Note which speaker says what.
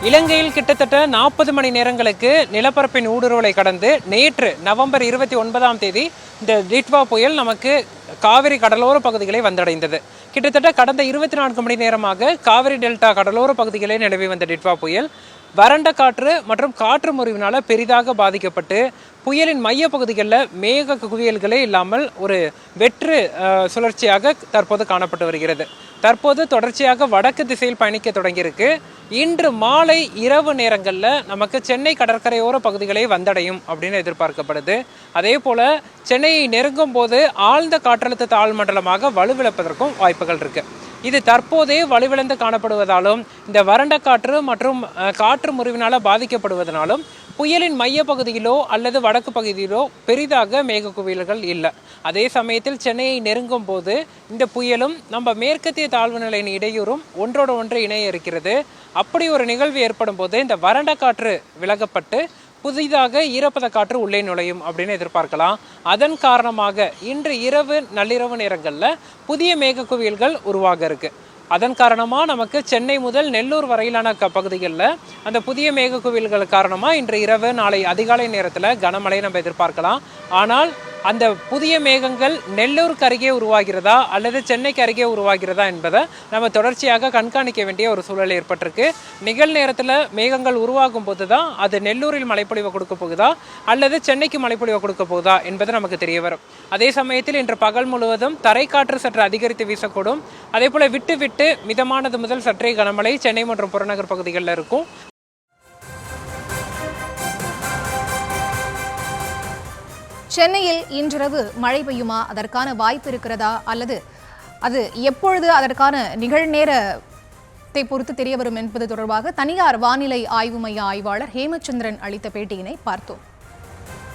Speaker 1: இலங்கையில் கிட்டத்தட்ட 40 மணி நேரங்களுக்கு நிலப்பரப்பின் ஊடுருவலை கடந்து நேற்று நவம்பர் 29ஆம் தேதி இந்த டிட்வா புயல் நமக்கு காவிரி கடலோர பகுதிகளை வந்தடைந்தது. கிட்டத்தட்ட கடந்த 24 மணி நேரமாக காவிரி டெல்டா கடலோர பகுதிகளை நிலவி வந்த டிட்வா புயல் வறண்ட காற்று மற்றும் காற்று முறிவினால் பெரிதாக பாதிக்கப்பட்டு புயலின் மைய பகுதிகளில் மேக குவியல்களே இல்லாமல் ஒரு வெற்று சுழற்சியாக தற்போது காணப்பட்டு வருகிறது. தற்போது தொடர்ச்சியாக வடக்கு திசையில் பயணிக்க தொடங்கியிருக்கு. இன்று மாலை இரவு நேரங்களில் நமக்கு சென்னை கடற்கரையோர பகுதிகளை வந்தடையும் அப்படின்னு எதிர்பார்க்கப்படுது. அதே போல சென்னையை நெருங்கும் போது ஆழ்ந்த காற்றழுத்த தாழ்மண்டலமாக வலுவிழப்பதற்கும் வாய்ப்புகள் இருக்கு. இது தற்போதே வலுவிழந்து காணப்படுவதாலும் இந்த வறண்ட காற்று மற்றும் காற்று முறிவினால் பாதிக்கப்படுவதனாலும் புயலின் மைய பகுதியிலோ அல்லது வடக்கு பகுதியிலோ பெரிதாக மேக குவியல்கள் இல்லை. அதே சமயத்தில் சென்னையை நெருங்கும் போது இந்த புயலும் நம்ம மேற்கத்திய தாழ்வு நிலையின் இடையூறும் ஒன்றோடு ஒன்று இணைய இருக்கிறது. அப்படி ஒரு நிகழ்வு ஏற்படும் போது இந்த வறண்ட காற்று விலகப்பட்டு புதிதாக ஈரப்பத காற்று உள்ளே நுழையும் அப்படின்னு எதிர்பார்க்கலாம். அதன் காரணமாக இன்று இரவு நள்ளிரவு நேரங்களில் புதிய மேக குவியல்கள் உருவாக இருக்கு. அதன் காரணமாக நமக்கு சென்னை முதல் நெல்லூர் வரையிலான பகுதிகளில் அந்த புதிய மேக குவியல்கள் காரணமாக இன்று இரவு நாளை அதிகாலை நேரத்தில் கனமழை நம்ம எதிர்பார்க்கலாம். ஆனால் அந்த புதிய மேகங்கள் நெல்லூருக்கு அருகே உருவாகிறதா அல்லது சென்னைக்கு அருகே உருவாகிறதா என்பதை நம்ம தொடர்ச்சியாக கண்காணிக்க வேண்டிய ஒரு சூழல் ஏற்பட்டிருக்கு. நிகழ்நேரத்தில் மேகங்கள் உருவாகும் போது தான் அது நெல்லூரில் மழைப்பொழிவை கொடுக்க போகுதா அல்லது சென்னைக்கு மழைப்பொழிவை கொடுக்க போகுதா என்பது நமக்கு தெரிய வரும். அதே சமயத்தில் இன்று பகல் முழுவதும் தரைக்காற்று சற்று அதிகரித்து வீசக்கூடும். அதே போல விட்டு விட்டு மிதமானது முதல் சற்றே கனமழை சென்னை மற்றும் புறநகர் பகுதிகளில் இருக்கும்.
Speaker 2: சென்னையில் இன்றிரவு மழை பெய்யுமா, அதற்கான வாய்ப்பு இருக்கிறதா, அல்லது அது எப்பொழுது அதற்கான நிகழ்நேரத்தை பொறுத்து தெரிய வரும் என்பது தொடர்பாக தனியார் வானிலை ஆய்வு மைய ஆய்வாளர் ஹேமச்சந்திரன் அளித்த பேட்டியினை பார்த்தோம்.